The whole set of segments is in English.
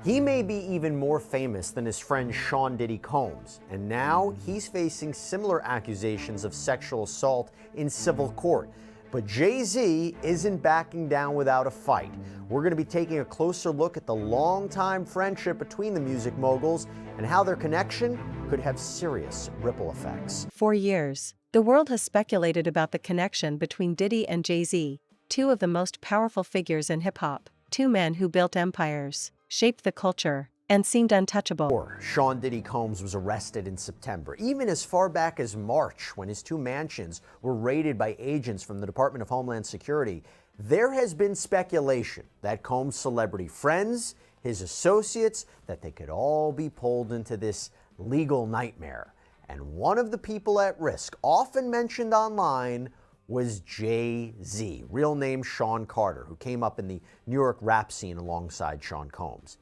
He may be even more famous than his friend Sean Diddy Combs, and now he's facing similar accusations of sexual assault in civil court. But Jay-Z isn't backing down without a fight. We're going to be taking a closer look at the longtime friendship between the music moguls and how their connection could have serious ripple effects. For years, the world has speculated about the connection between Diddy and Jay-Z, two of the most powerful figures in hip-hop, two men who built empires, shaped the culture, and seemed untouchable. Sean Diddy Combs was arrested in September, even as far back as March, when his two mansions were raided by agents from the Department of Homeland Security. There has been speculation that Combs' celebrity friends, his associates, that they could all be pulled into this legal nightmare. And one of the people at risk, often mentioned online, was Jay-Z, real name Sean Carter, who came up in the New York rap scene alongside Sean Combs.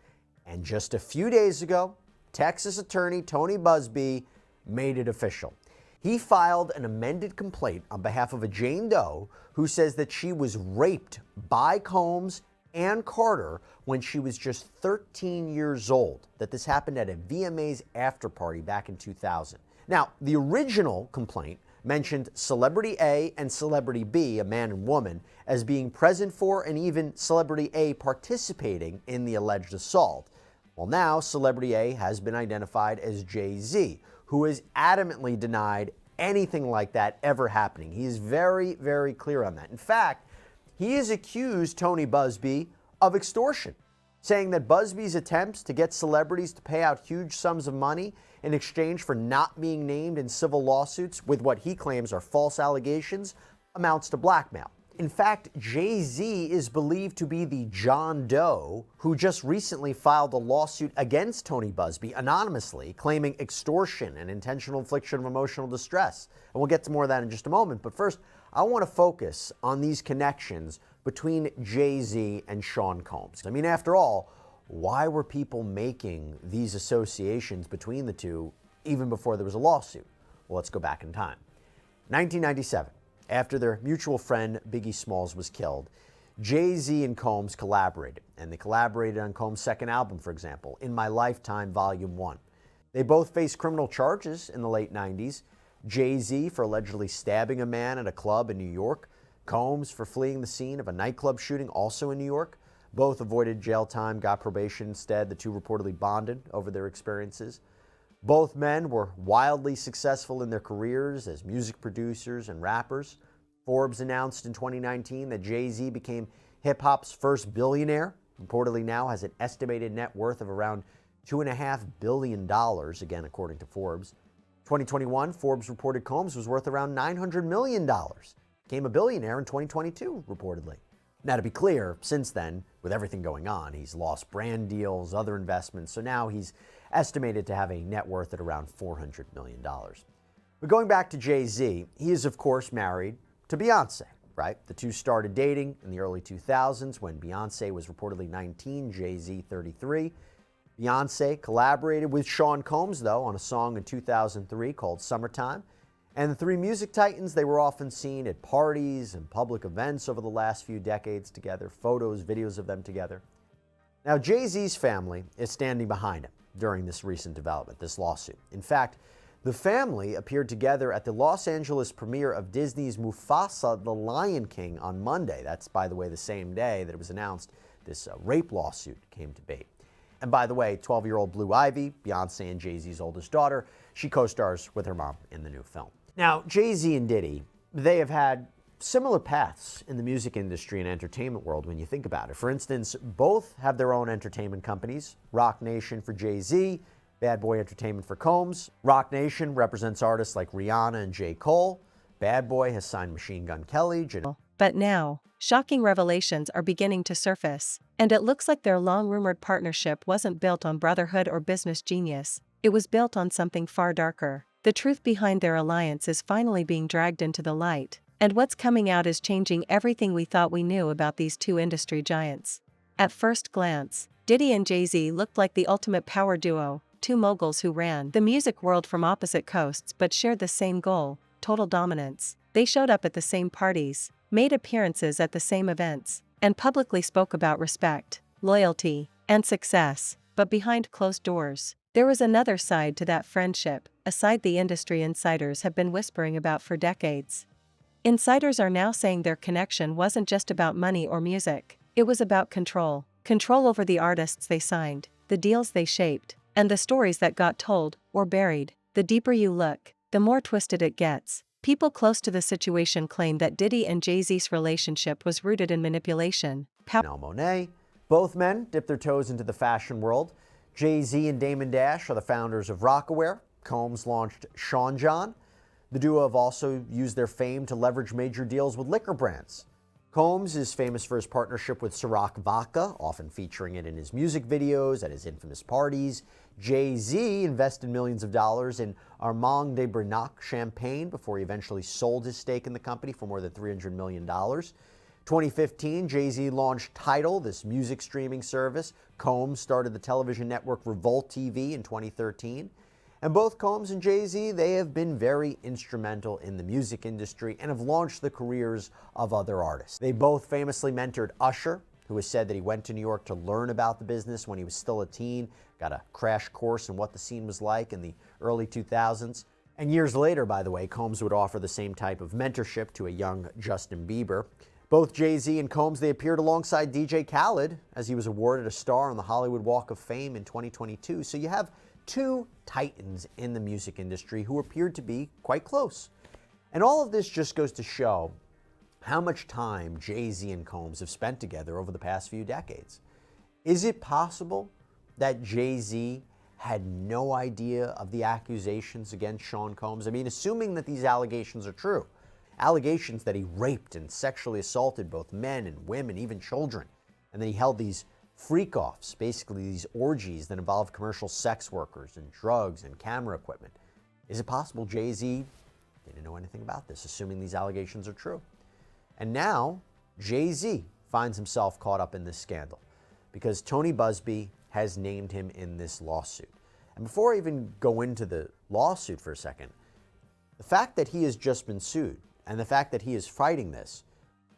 And just a few days ago, Texas attorney Tony Buzbee made it official. He filed an amended complaint on behalf of a Jane Doe who says that she was raped by Combs and Carter when she was just 13 years old, that this happened at a VMA's after party back in 2000. Now, the original complaint mentioned Celebrity A and Celebrity B, a man and woman, as being present for and even Celebrity A participating in the alleged assault. Well, now Celebrity A has been identified as Jay-Z, who has adamantly denied anything like that ever happening. He is very, very clear on that. In fact, he has accused Tony Buzbee of extortion, saying that Buzbee's attempts to get celebrities to pay out huge sums of money in exchange for not being named in civil lawsuits with what he claims are false allegations amounts to blackmail. In fact, Jay-Z is believed to be the John Doe who just recently filed a lawsuit against Tony Buzbee anonymously, claiming extortion and intentional infliction of emotional distress. And we'll get to more of that in just a moment. But first, I want to focus on these connections between Jay-Z and Sean Combs. I mean, after all, why were people making these associations between the two even before there was a lawsuit? Well, let's go back in time. 1997, after their mutual friend Biggie Smalls was killed, Jay-Z and Combs collaborated, and they collaborated on Combs' second album, for example, In My Lifetime, Volume 1. They both faced criminal charges in the late 90s, Jay-Z for allegedly stabbing a man at a club in New York, Combs for fleeing the scene of a nightclub shooting also in New York. Both avoided jail time, got probation instead. The two reportedly bonded over their experiences. Both men were wildly successful in their careers as music producers and rappers. Forbes announced in 2019 that Jay-Z became hip-hop's first billionaire, reportedly now has an estimated net worth of around $2.5 billion, again, according to Forbes. 2021, Forbes reported Combs was worth around $900 million. Became a billionaire in 2022, reportedly. Now, to be clear, since then, with everything going on, he's lost brand deals, other investments, so now he's estimated to have a net worth at around $400 million. But going back to Jay-Z, he is, of course, married to Beyonce, right? The two started dating in the early 2000s when Beyonce was reportedly 19, Jay-Z 33. Beyonce collaborated with Sean Combs, though, on a song in 2003 called Summertime. And the three music titans, they were often seen at parties and public events over the last few decades together, photos, videos of them together. Now, Jay-Z's family is standing behind him during this recent development, this lawsuit. In fact, the family appeared together at the Los Angeles premiere of Disney's Mufasa: The Lion King on Monday. That's, by the way, the same day that it was announced this rape lawsuit came to be. And by the way, 12-year-old Blue Ivy, Beyonce and Jay-Z's oldest daughter, she co-stars with her mom in the new film. Now, Jay-Z and Diddy, they have had similar paths in the music industry and entertainment world when you think about it. For instance, both have their own entertainment companies, Roc Nation for Jay-Z, Bad Boy Entertainment for Combs. Roc Nation represents artists like Rihanna and J. Cole. Bad Boy has signed Machine Gun Kelly. But now, shocking revelations are beginning to surface, and it looks like their long-rumored partnership wasn't built on brotherhood or business genius. It was built on something far darker. The truth behind their alliance is finally being dragged into the light, and what's coming out is changing everything we thought we knew about these two industry giants. At first glance, Diddy and Jay-Z looked like the ultimate power duo, two moguls who ran the music world from opposite coasts but shared the same goal, total dominance. They showed up at the same parties, made appearances at the same events, and publicly spoke about respect, loyalty, and success. but behind closed doors. There was another side to that friendship, a side the industry insiders have been whispering about for decades. Insiders are now saying their connection wasn't just about money or music, it was about control. Control over the artists they signed, the deals they shaped, and the stories that got told, or buried. The deeper you look, the more twisted it gets. People close to the situation claim that Diddy and Jay-Z's relationship was rooted in manipulation. Now Monet. Both men dipped their toes into the fashion world. Jay-Z and Damon Dash are the founders of Rocawear. Combs launched Sean John. The duo have also used their fame to leverage major deals with liquor brands. Combs is famous for his partnership with Ciroc Vodka, often featuring it in his music videos, at his infamous parties. Jay-Z invested millions of dollars in Armand de Bernac champagne before he eventually sold his stake in the company for more than $300 million. 2015, Jay-Z launched Tidal, this music streaming service. Combs started the television network Revolt TV in 2013. And both Combs and Jay-Z, they have been very instrumental in the music industry and have launched the careers of other artists. They both famously mentored Usher, who has said that he went to New York to learn about the business when he was still a teen, got a crash course in what the scene was like in the early 2000s. And years later, by the way, Combs would offer the same type of mentorship to a young Justin Bieber. Both Jay-Z and Combs, they appeared alongside DJ Khaled as he was awarded a star on the Hollywood Walk of Fame in 2022. So you have two titans in the music industry who appeared to be quite close. And all of this just goes to show how much time Jay-Z and Combs have spent together over the past few decades. Is it possible that Jay-Z had no idea of the accusations against Sean Combs? I mean, assuming that these allegations are true, allegations that he raped and sexually assaulted both men and women, even children, and that he held these freak-offs, basically these orgies that involve commercial sex workers and drugs and camera equipment. Is it possible Jay-Z didn't know anything about this, assuming these allegations are true? And now, Jay-Z finds himself caught up in this scandal because Tony Busby has named him in this lawsuit. And before I even go into the lawsuit for a second, the fact that he has just been sued and the fact that he is fighting this,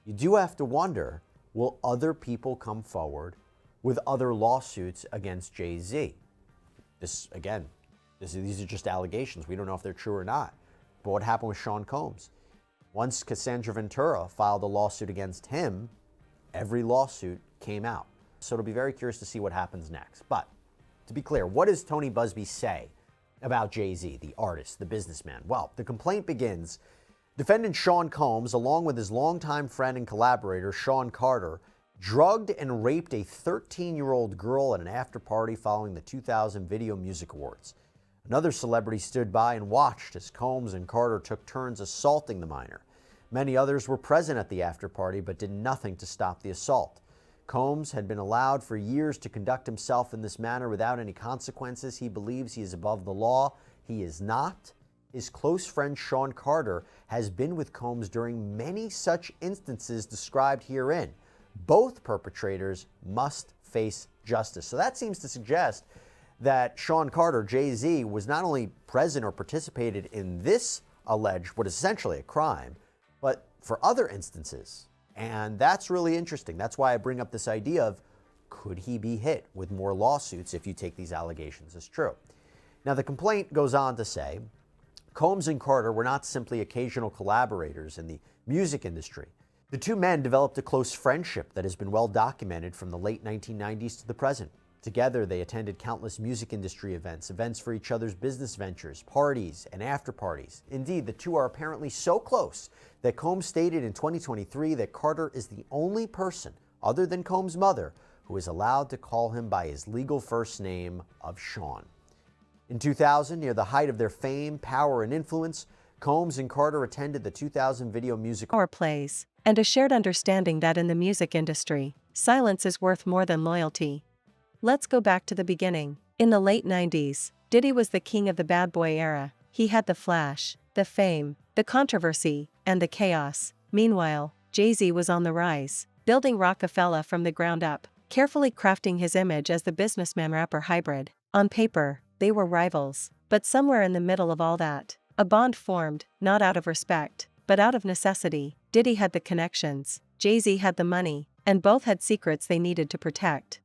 you do have to wonder, will other people come forward with other lawsuits against Jay-Z? These are just allegations. We don't know if they're true or not. But what happened with Sean Combs? Once Cassandra Ventura filed a lawsuit against him, every lawsuit came out. So it'll be very curious to see what happens next. But to be clear, what does Tony Busby say about Jay-Z, the artist, the businessman? Well, the complaint begins, defendant Sean Combs, along with his longtime friend and collaborator, Sean Carter, drugged and raped a 13-year-old girl at an after-party following the 2000 Video Music Awards. Another celebrity stood by and watched as Combs and Carter took turns assaulting the minor. Many others were present at the after-party but did nothing to stop the assault. Combs had been allowed for years to conduct himself in this manner without any consequences. He believes he is above the law. He is not. His close friend Sean Carter has been with Combs during many such instances described herein. Both perpetrators must face justice. So that seems to suggest that Sean Carter, Jay-Z, was not only present or participated in this alleged, what is essentially a crime, but for other instances. And that's really interesting. That's why I bring up this idea of, could he be hit with more lawsuits if you take these allegations as true? Now, the complaint goes on to say, Combs and Carter were not simply occasional collaborators in the music industry. The two men developed a close friendship that has been well documented from the late 1990s to the present. Together, they attended countless music industry events, events for each other's business ventures, parties, and after-parties. Indeed, the two are apparently so close that Combs stated in 2023 that Carter is the only person, other than Combs' mother, who is allowed to call him by his legal first name of Sean. In 2000, near the height of their fame, power, and influence, Combs and Carter attended the 2000 Video Music Awards plays, and a shared understanding that in the music industry, silence is worth more than loyalty. Let's go back to the beginning. In the late 90s, Diddy was the king of the bad boy era. He had the flash, the fame, the controversy, and the chaos. Meanwhile, Jay-Z was on the rise, building Rockefeller from the ground up, carefully crafting his image as the businessman-rapper hybrid. On paper, they were rivals, but somewhere in the middle of all that, a bond formed, not out of respect, but out of necessity. Diddy had the connections, Jay-Z had the money, and both had secrets they needed to protect.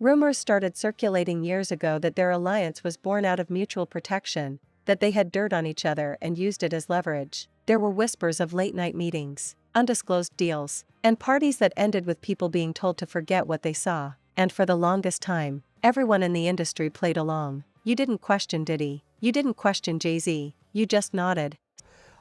Rumors started circulating years ago that their alliance was born out of mutual protection, that they had dirt on each other and used it as leverage. There were whispers of late-night meetings, undisclosed deals, and parties that ended with people being told to forget what they saw. And for the longest time, everyone in the industry played along. You didn't question Diddy. You didn't question Jay-Z. You just nodded.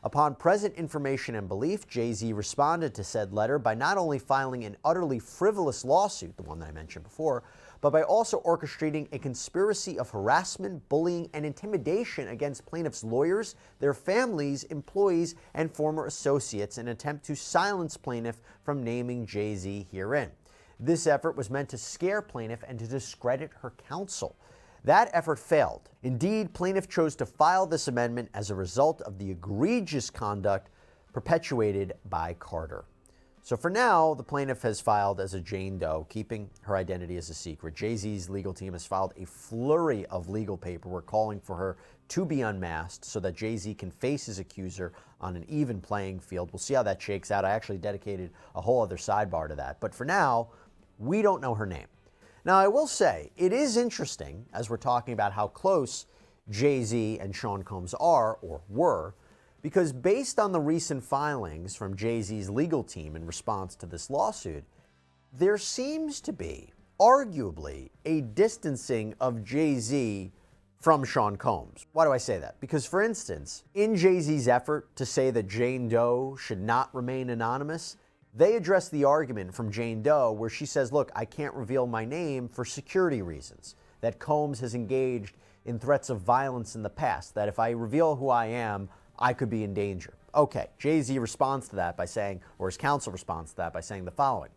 Upon present information and belief, Jay-Z responded to said letter by not only filing an utterly frivolous lawsuit, the one that I mentioned before, but by also orchestrating a conspiracy of harassment, bullying, and intimidation against plaintiffs' lawyers, their families, employees, and former associates in an attempt to silence plaintiff from naming Jay-Z herein. This effort was meant to scare plaintiff and to discredit her counsel. That effort failed. Indeed, plaintiff chose to file this amendment as a result of the egregious conduct perpetuated by Carter. So for now, the plaintiff has filed as a Jane Doe, keeping her identity as a secret. Jay-Z's legal team has filed a flurry of legal paperwork calling for her to be unmasked so that Jay-Z can face his accuser on an even playing field. We'll see how that shakes out. I actually dedicated a whole other sidebar to that. But for now, we don't know her name. Now, I will say, it is interesting, as we're talking about how close Jay-Z and Sean Combs are, or were, because based on the recent filings from Jay-Z's legal team in response to this lawsuit, there seems to be, arguably, a distancing of Jay-Z from Sean Combs. Why do I say that? Because, for instance, in Jay-Z's effort to say that Jane Doe should not remain anonymous, they address the argument from Jane Doe where she says, look, I can't reveal my name for security reasons, that Combs has engaged in threats of violence in the past, that if I reveal who I am, I could be in danger. Okay, Jay-Z responds to that by saying, or his counsel responds to that by saying the following.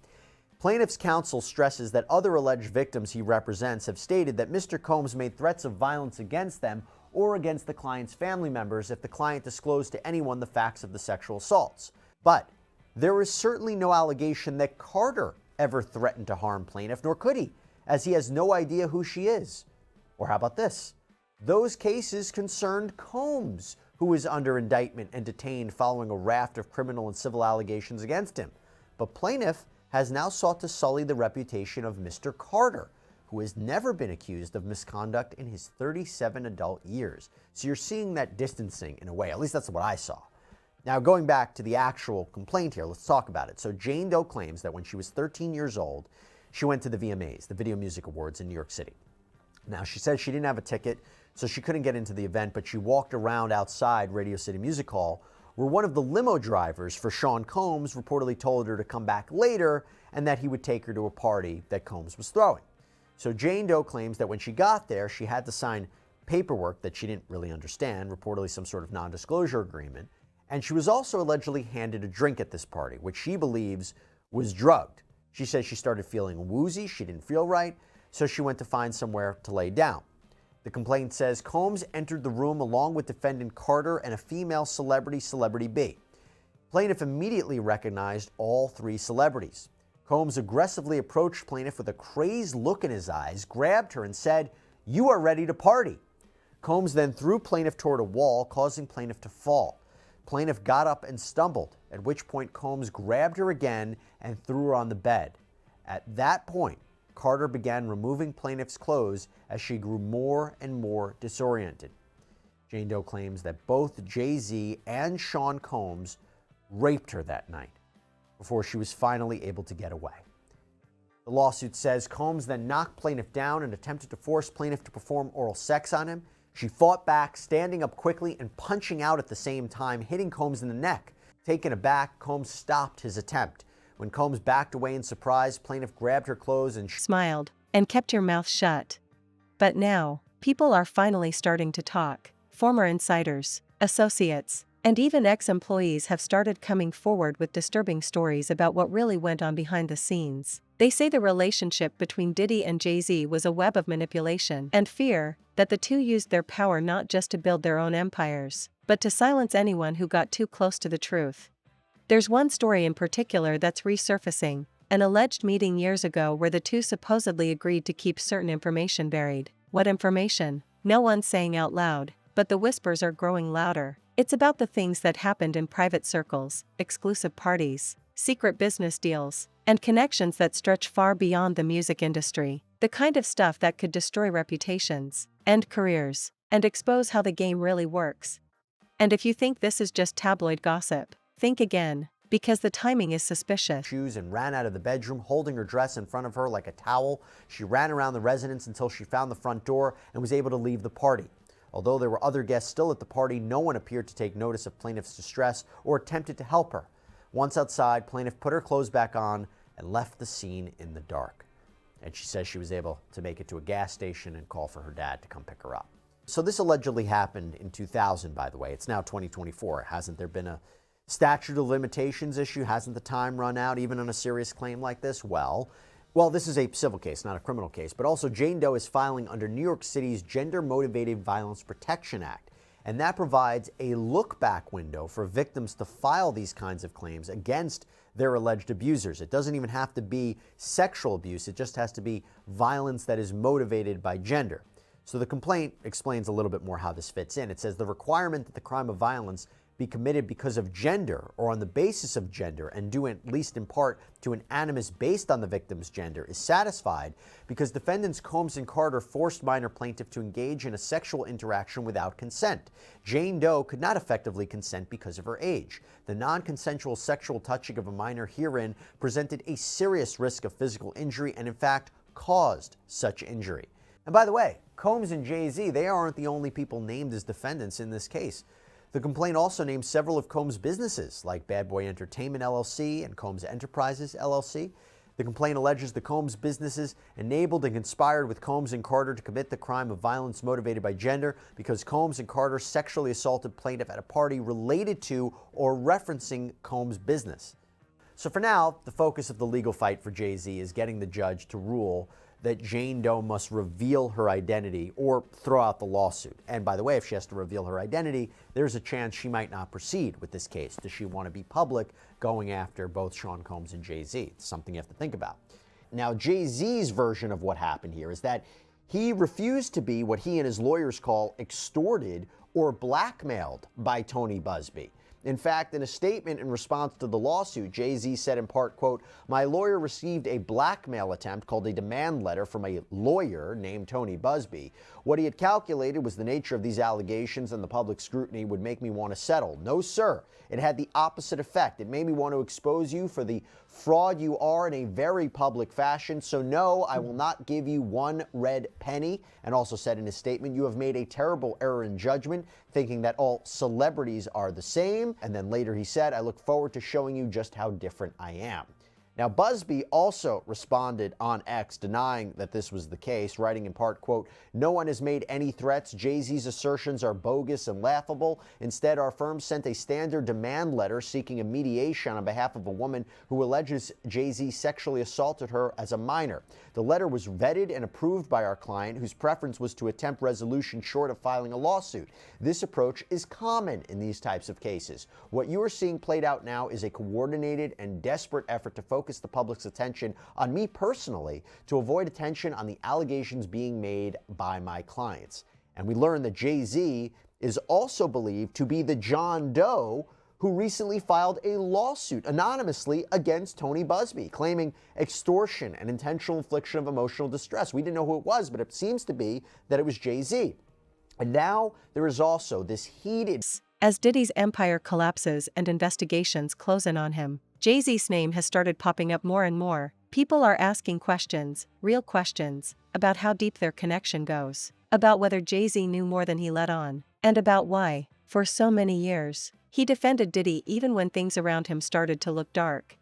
Plaintiff's counsel stresses that other alleged victims he represents have stated that Mr. Combs made threats of violence against them or against the client's family members if the client disclosed to anyone the facts of the sexual assaults. But there is certainly no allegation that Carter ever threatened to harm plaintiff, nor could he, as he has no idea who she is. Or how about this? Those cases concerned Combs, who is under indictment and detained following a raft of criminal and civil allegations against him. But plaintiff has now sought to sully the reputation of Mr. Carter, who has never been accused of misconduct in his 37 adult years. So you're seeing that distancing in a way, at least that's what I saw. Now, going back to the actual complaint here, let's talk about it. So Jane Doe claims that when she was 13 years old, she went to the VMAs, the Video Music Awards in New York City. Now, she says she didn't have a ticket, so she couldn't get into the event, but she walked around outside Radio City Music Hall, where one of the limo drivers for Sean Combs reportedly told her to come back later and that he would take her to a party that Combs was throwing. So Jane Doe claims that when she got there, she had to sign paperwork that she didn't really understand, reportedly some sort of non-disclosure agreement. And she was also allegedly handed a drink at this party, which she believes was drugged. She says she started feeling woozy, she didn't feel right, so she went to find somewhere to lay down. The complaint says Combs entered the room along with defendant Carter and a female celebrity, Celebrity B. Plaintiff immediately recognized all three celebrities. Combs aggressively approached plaintiff with a crazed look in his eyes, grabbed her and said, "You are ready to party." Combs then threw plaintiff toward a wall, causing plaintiff to fall. Plaintiff got up and stumbled, at which point Combs grabbed her again and threw her on the bed. At that point, Carter began removing plaintiff's clothes as she grew more and more disoriented. Jane Doe claims that both Jay-Z and Sean Combs raped her that night before she was finally able to get away. The lawsuit says Combs then knocked plaintiff down and attempted to force plaintiff to perform oral sex on him. She fought back, standing up quickly and punching out at the same time, hitting Combs in the neck. Taken aback, Combs stopped his attempt. When Combs backed away in surprise, plaintiff grabbed her clothes and smiled and kept your mouth shut. But now, people are finally starting to talk. Former insiders, associates, and even ex-employees have started coming forward with disturbing stories about what really went on behind the scenes. They say the relationship between Diddy and Jay-Z was a web of manipulation and fear, that the two used their power not just to build their own empires, but to silence anyone who got too close to the truth. There's one story in particular that's resurfacing, an alleged meeting years ago where the two supposedly agreed to keep certain information buried. What information? No one's saying out loud, but the whispers are growing louder. It's about the things that happened in private circles, exclusive parties, secret business deals, and connections that stretch far beyond the music industry. The kind of stuff that could destroy reputations, end careers, and expose how the game really works. And if you think this is just tabloid gossip, think again, because the timing is suspicious. Shoes and ran out of the bedroom, holding her dress in front of her like a towel. She ran around the residence until she found the front door and was able to leave the party. Although there were other guests still at the party, no one appeared to take notice of plaintiff's distress or attempted to help her. Once outside, plaintiff put her clothes back on and left the scene in the dark. And she says she was able to make it to a gas station and call for her dad to come pick her up. So this allegedly happened in 2000, by the way. It's now 2024. Hasn't there been a statute of limitations issue? Hasn't the time run out even on a serious claim like this? Well, this is a civil case, not a criminal case, but also Jane Doe is filing under New York City's Gender-Motivated Violence Protection Act, and that provides a look-back window for victims to file these kinds of claims against their alleged abusers. It doesn't even have to be sexual abuse. It just has to be violence that is motivated by gender. So the complaint explains a little bit more how this fits in. It says the requirement that the crime of violence be committed because of gender or on the basis of gender and due at least in part to an animus based on the victim's gender is satisfied because defendants Combs and Carter forced minor plaintiff to engage in a sexual interaction without consent. Jane Doe could not effectively consent because of her age. The non-consensual sexual touching of a minor herein presented a serious risk of physical injury and in fact caused such injury. And by the way, Combs and Jay-Z, they aren't the only people named as defendants in this case. The complaint also names several of Combs' businesses, like Bad Boy Entertainment LLC and Combs Enterprises LLC. The complaint alleges the Combs businesses enabled and conspired with Combs and Carter to commit the crime of violence motivated by gender because Combs and Carter sexually assaulted plaintiff at a party related to or referencing Combs' business. So for now, the focus of the legal fight for Jay-Z is getting the judge to rule that Jane Doe must reveal her identity or throw out the lawsuit. And by the way, if she has to reveal her identity, there's a chance she might not proceed with this case. Does she want to be public going after both Sean Combs and Jay-Z? It's something you have to think about. Now, Jay-Z's version of what happened here is that he refused to be what he and his lawyers call extorted or blackmailed by Tony Busby. In fact, in a statement in response to the lawsuit, Jay-Z said in part, quote, "My lawyer received a blackmail attempt called a demand letter from a lawyer named Tony Busby. What he had calculated was the nature of these allegations and the public scrutiny would make me want to settle. No, sir. It had the opposite effect. It made me want to expose you for the fraud you are in a very public fashion. So no, I will not give you one red penny." And also said in his statement, "You have made a terrible error in judgment, thinking that all celebrities are the same." And then later he said, "I look forward to showing you just how different I am." Now, Busby also responded on X denying that this was the case, writing in part, quote, "No one has made any threats. Jay-Z's assertions are bogus and laughable. Instead, our firm sent a standard demand letter seeking a mediation on behalf of a woman who alleges Jay-Z sexually assaulted her as a minor. The letter was vetted and approved by our client, whose preference was to attempt resolution short of filing a lawsuit. This approach is common in these types of cases. What you are seeing played out now is a coordinated and desperate effort to focus the public's attention on me personally to avoid attention on the allegations being made by my clients." And we learned that Jay-Z is also believed to be the John Doe who recently filed a lawsuit anonymously against Tony Busby, claiming extortion and intentional infliction of emotional distress. We didn't know who it was, but it seems to be that it was Jay-Z. And now there is also this heated... As Diddy's empire collapses and investigations close in on him, Jay-Z's name has started popping up more and more. People are asking questions, real questions, about how deep their connection goes, about whether Jay-Z knew more than he let on, and about why, for so many years, he defended Diddy even when things around him started to look dark.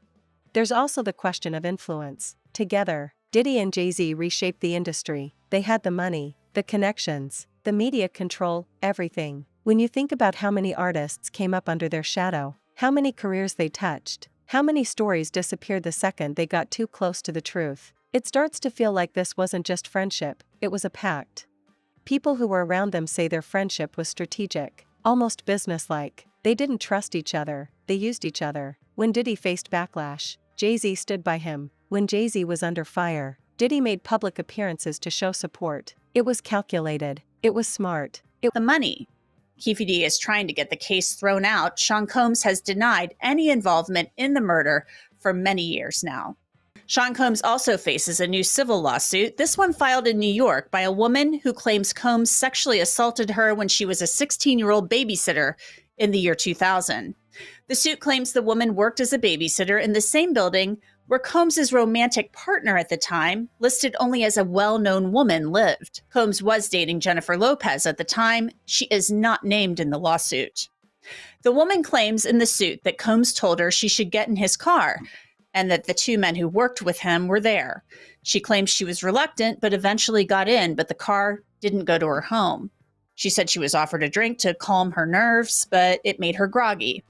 There's also the question of influence. Together, Diddy and Jay-Z reshaped the industry. They had the money, the connections, the media control, everything. When you think about how many artists came up under their shadow, how many careers they touched, how many stories disappeared the second they got too close to the truth, it starts to feel like this wasn't just friendship, it was a pact. People who were around them say their friendship was strategic, almost businesslike. They didn't trust each other, they used each other. When Diddy faced backlash, Jay-Z stood by him. When Jay-Z was under fire, Diddy made public appearances to show support. It was calculated, it was smart. The money. Keefe D is trying to get the case thrown out. Sean Combs has denied any involvement in the murder for many years now. Sean Combs also faces a new civil lawsuit, this one filed in New York by a woman who claims Combs sexually assaulted her when she was a 16-year-old babysitter in the year 2000. The suit claims the woman worked as a babysitter in the same building where Combs' romantic partner at the time, listed only as a well-known woman, lived. Combs was dating Jennifer Lopez at the time. She is not named in the lawsuit. The woman claims in the suit that Combs told her she should get in his car and that the two men who worked with him were there. She claims she was reluctant, but eventually got in, but the car didn't go to her home. She said she was offered a drink to calm her nerves, but it made her groggy.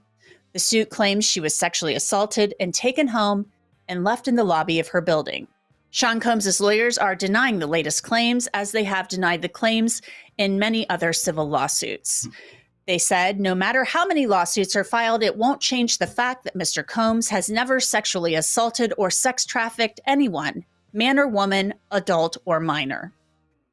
The suit claims she was sexually assaulted and taken home and left in the lobby of her building. Sean Combs' lawyers are denying the latest claims, as they have denied the claims in many other civil lawsuits. They said, no matter how many lawsuits are filed, it won't change the fact that Mr. Combs has never sexually assaulted or sex trafficked anyone, man or woman, adult or minor.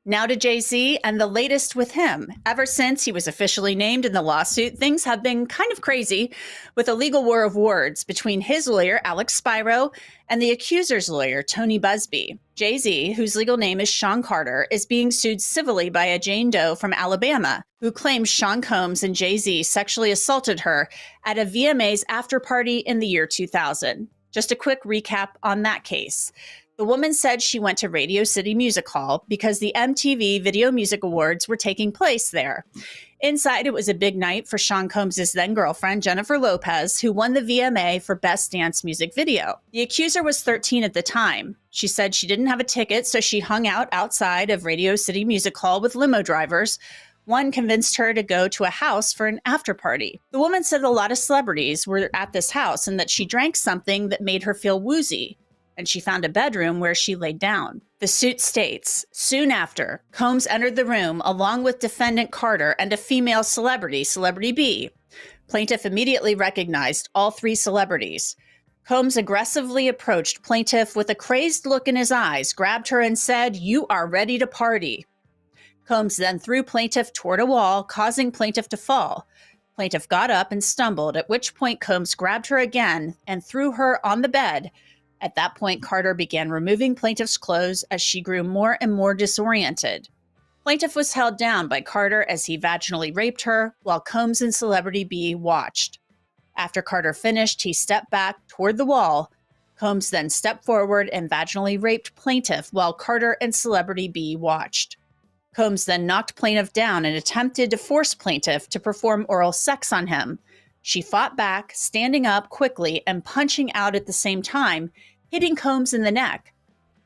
Now to Jay-Z and the latest with him. Ever since he was officially named in the lawsuit, things have been kind of crazy, with a legal war of words between his lawyer, Alex Spiro, and the accuser's lawyer, Tony Busby. Jay-Z, whose legal name is Sean Carter, is being sued civilly by a Jane Doe from Alabama, who claims Sean Combs and Jay-Z sexually assaulted her at a VMA's after party in the year 2000. Just a quick recap on that case. The woman said she went to Radio City Music Hall because the MTV Video Music Awards were taking place there. Inside, it was a big night for Sean Combs' then-girlfriend, Jennifer Lopez, who won the VMA for Best Dance Music Video. The accuser was 13 at the time. She said she didn't have a ticket, so she hung out outside of Radio City Music Hall with limo drivers. One convinced her to go to a house for an after-party. The woman said a lot of celebrities were at this house and that she drank something that made her feel woozy, and she found a bedroom where she laid down. The suit states, soon after, Combs entered the room along with defendant Carter and a female celebrity, Celebrity B. Plaintiff immediately recognized all three celebrities. Combs aggressively approached plaintiff with a crazed look in his eyes, grabbed her and said, "You are ready to party." Combs then threw plaintiff toward a wall, causing plaintiff to fall. Plaintiff got up and stumbled, at which point Combs grabbed her again and threw her on the bed. At that point, Carter began removing plaintiff's clothes as she grew more and more disoriented. Plaintiff was held down by Carter as he vaginally raped her, while Combs and Celebrity B watched. After Carter finished, he stepped back toward the wall. Combs then stepped forward and vaginally raped plaintiff while Carter and Celebrity B watched. Combs then knocked plaintiff down and attempted to force plaintiff to perform oral sex on him. She fought back, standing up quickly and punching out at the same time, hitting Combs in the neck.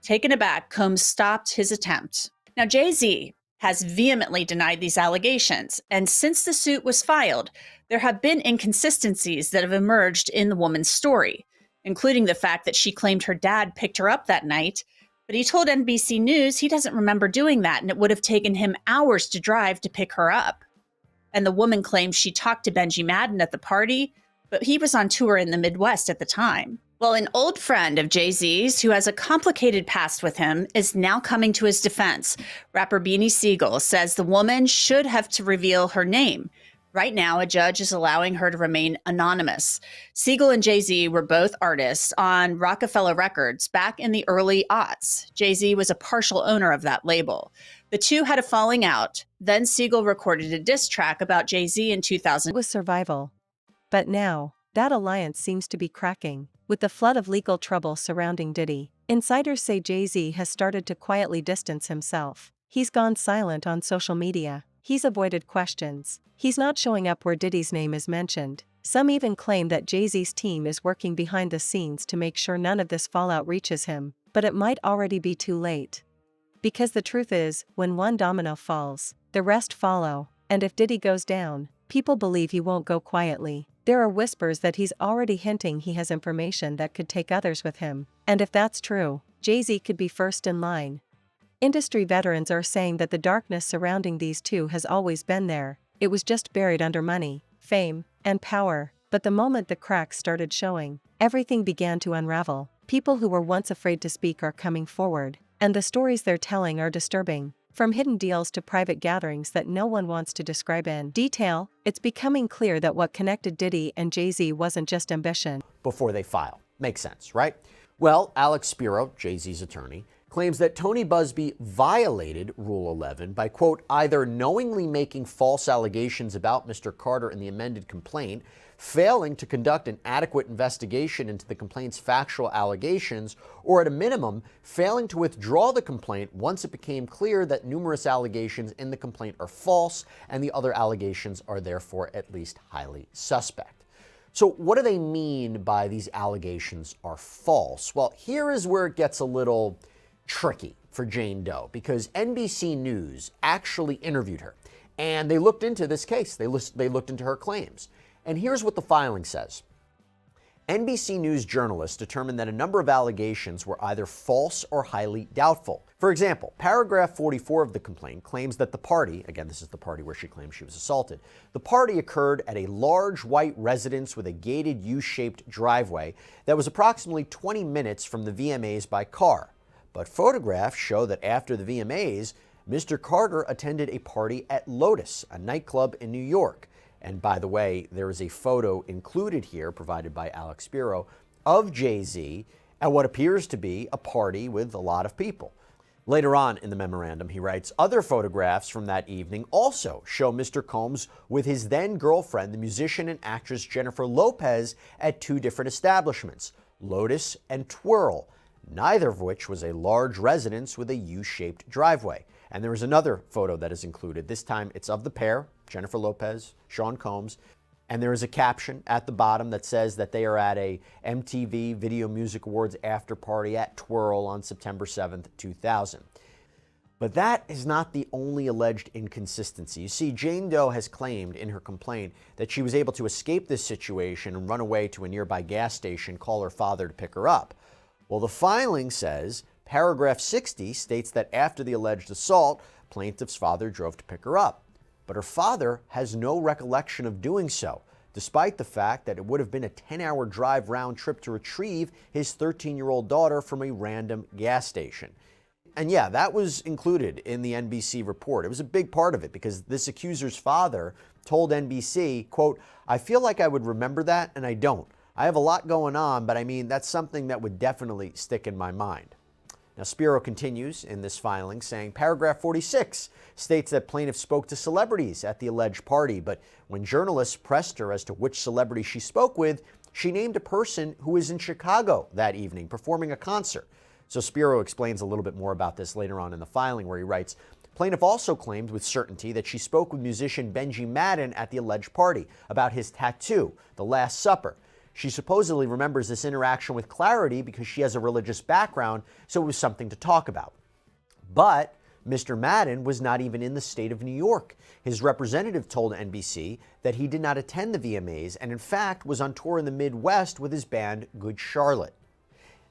Taken aback, Combs stopped his attempt. Now, Jay-Z has vehemently denied these allegations, and since the suit was filed, there have been inconsistencies that have emerged in the woman's story, including the fact that she claimed her dad picked her up that night, but he told NBC News he doesn't remember doing that and it would have taken him hours to drive to pick her up. And the woman claims she talked to Benji Madden at the party, but he was on tour in the Midwest at the time. Well, an old friend of Jay-Z's, who has a complicated past with him, is now coming to his defense. Rapper Beanie Sigel says the woman should have to reveal her name. Right now, a judge is allowing her to remain anonymous. Sigel and Jay-Z were both artists on Rockefeller Records back in the early aughts. Jay-Z was a partial owner of that label. The two had a falling out. Then Sigel recorded a diss track about Jay-Z in 2000. It was survival. But now, that alliance seems to be cracking. With the flood of legal trouble surrounding Diddy, insiders say Jay-Z has started to quietly distance himself. He's gone silent on social media. He's avoided questions. He's not showing up where Diddy's name is mentioned. Some even claim that Jay-Z's team is working behind the scenes to make sure none of this fallout reaches him, but it might already be too late. Because the truth is, when one domino falls, the rest follow, and if Diddy goes down, people believe he won't go quietly. There are whispers that he's already hinting he has information that could take others with him, and if that's true, Jay-Z could be first in line. Industry veterans are saying that the darkness surrounding these two has always been there. It was just buried under money, fame, and power. But the moment the cracks started showing, everything began to unravel. People who were once afraid to speak are coming forward, and the stories they're telling are disturbing. From hidden deals to private gatherings that no one wants to describe in detail, it's becoming clear that what connected Diddy and Jay-Z wasn't just ambition. Before they file. Makes sense, right? Well, Alex Spiro, Jay-Z's attorney, claims that Tony Busby violated Rule 11 by, quote, either knowingly making false allegations about Mr. Carter in the amended complaint, failing to conduct an adequate investigation into the complaint's factual allegations, or at a minimum, failing to withdraw the complaint once it became clear that numerous allegations in the complaint are false and the other allegations are therefore at least highly suspect. So what do they mean by these allegations are false? Well, here is where it gets a little tricky for Jane Doe, because NBC News actually interviewed her and they looked into this case. They looked into her claims. And here's what the filing says. NBC News journalists determined that a number of allegations were either false or highly doubtful. For example, paragraph 44 of the complaint claims that the party, again, this is the party where she claims she was assaulted, the party occurred at a large white residence with a gated U-shaped driveway that was approximately 20 minutes from the VMAs by car. But photographs show that after the VMAs, Mr. Carter attended a party at Lotus, a nightclub in New York. And by the way, there is a photo included here, provided by Alex Spiro, of Jay-Z at what appears to be a party with a lot of people. Later on in the memorandum, he writes, other photographs from that evening also show Mr. Combs with his then girlfriend, the musician and actress Jennifer Lopez, at two different establishments, Lotus and Twirl, neither of which was a large residence with a U-shaped driveway. And there is another photo that is included. This time it's of the pair, Jennifer Lopez, Sean Combs, and there is a caption at the bottom that says that they are at a MTV Video Music Awards after party at Twirl on September 7th, 2000. But that is not the only alleged inconsistency. You see, Jane Doe has claimed in her complaint that she was able to escape this situation and run away to a nearby gas station, call her father to pick her up. Well, the filing says, paragraph 60 states that after the alleged assault, plaintiff's father drove to pick her up. But her father has no recollection of doing so, despite the fact that it would have been a 10-hour drive round trip to retrieve his 13-year-old daughter from a random gas station. And yeah, that was included in the NBC report. It was a big part of it because this accuser's father told NBC, quote, I feel like I would remember that and I don't. I have a lot going on, but I mean, that's something that would definitely stick in my mind. Now, Spiro continues in this filing saying paragraph 46 states that plaintiff spoke to celebrities at the alleged party, but when journalists pressed her as to which celebrity she spoke with, she named a person who was in Chicago that evening performing a concert. So Spiro explains a little bit more about this later on in the filing, where he writes, plaintiff also claimed with certainty that she spoke with musician Benji Madden at the alleged party about his tattoo, The Last Supper. She supposedly remembers this interaction with clarity because she has a religious background, so it was something to talk about. But Mr. Madden was not even in the state of New York. His representative told NBC that he did not attend the VMAs and in fact was on tour in the Midwest with his band Good Charlotte.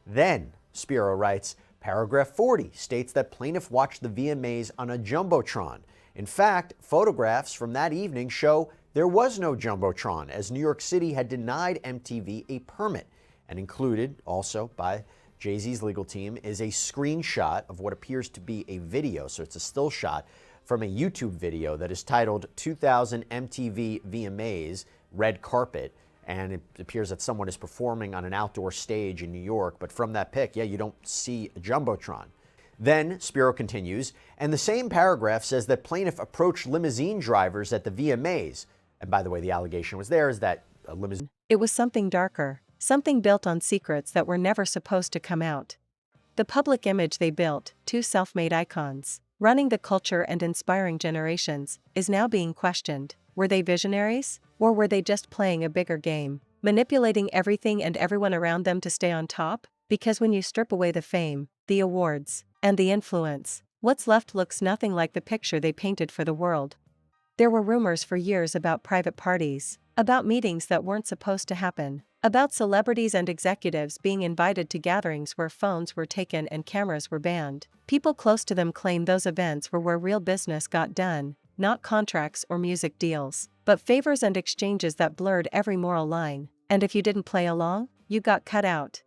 Then, Spiro writes, paragraph 40 states that plaintiff watched the VMAs on a Jumbotron. In fact, photographs from that evening show there was no Jumbotron, as New York City had denied MTV a permit. And included, also by Jay-Z's legal team, is a screenshot of what appears to be a video, so it's a still shot, from a YouTube video that is titled 2000 MTV VMAs Red Carpet. And it appears that someone is performing on an outdoor stage in New York, but from that pic, yeah, you don't see a Jumbotron. Then, Spiro continues, and the same paragraph says that plaintiff approached limousine drivers at the VMAs. And by the way, the allegation was there is that a limousine... It was something darker, something built on secrets that were never supposed to come out. The public image they built, two self-made icons, running the culture and inspiring generations, is now being questioned. Were they visionaries? Or were they just playing a bigger game, manipulating everything and everyone around them to stay on top? Because when you strip away the fame, the awards, and the influence, what's left looks nothing like the picture they painted for the world. There were rumors for years about private parties, about meetings that weren't supposed to happen, about celebrities and executives being invited to gatherings where phones were taken and cameras were banned. People close to them claim those events were where real business got done, not contracts or music deals, but favors and exchanges that blurred every moral line, and if you didn't play along, you got cut out.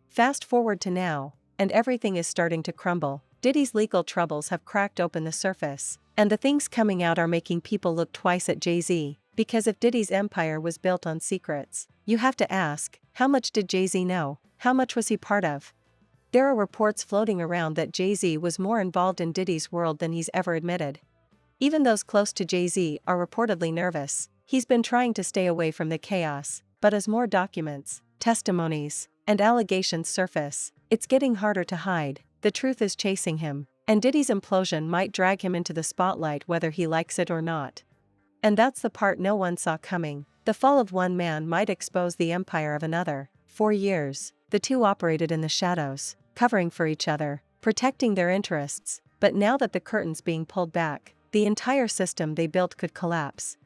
Fast forward to now, and everything is starting to crumble. Diddy's legal troubles have cracked open the surface, and the things coming out are making people look twice at Jay-Z, because if Diddy's empire was built on secrets, you have to ask, how much did Jay-Z know? How much was he part of? There are reports floating around that Jay-Z was more involved in Diddy's world than he's ever admitted. Even those close to Jay-Z are reportedly nervous. He's been trying to stay away from the chaos, but as more documents, testimonies, and allegations surface, it's getting harder to hide. The truth is chasing him, and Diddy's implosion might drag him into the spotlight whether he likes it or not. And that's the part no one saw coming. The fall of one man might expose the empire of another. For years, the two operated in the shadows, covering for each other, protecting their interests, but now that the curtain's being pulled back, the entire system they built could collapse.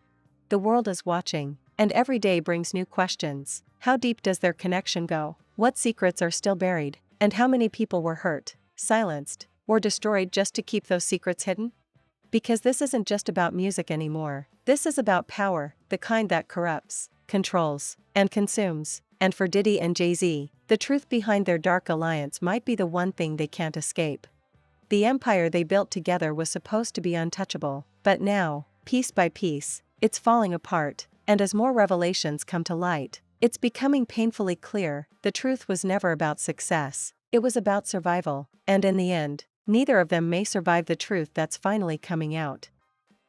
The world is watching, and every day brings new questions. How deep does their connection go? What secrets are still buried? And how many people were hurt, silenced, or destroyed just to keep those secrets hidden? Because this isn't just about music anymore. This is about power, the kind that corrupts, controls, and consumes. And for Diddy and Jay-Z, the truth behind their dark alliance might be the one thing they can't escape. The empire they built together was supposed to be untouchable, but now, piece by piece, it's falling apart, and as more revelations come to light, it's becoming painfully clear the truth was never about success, it was about survival, and in the end, neither of them may survive the truth that's finally coming out.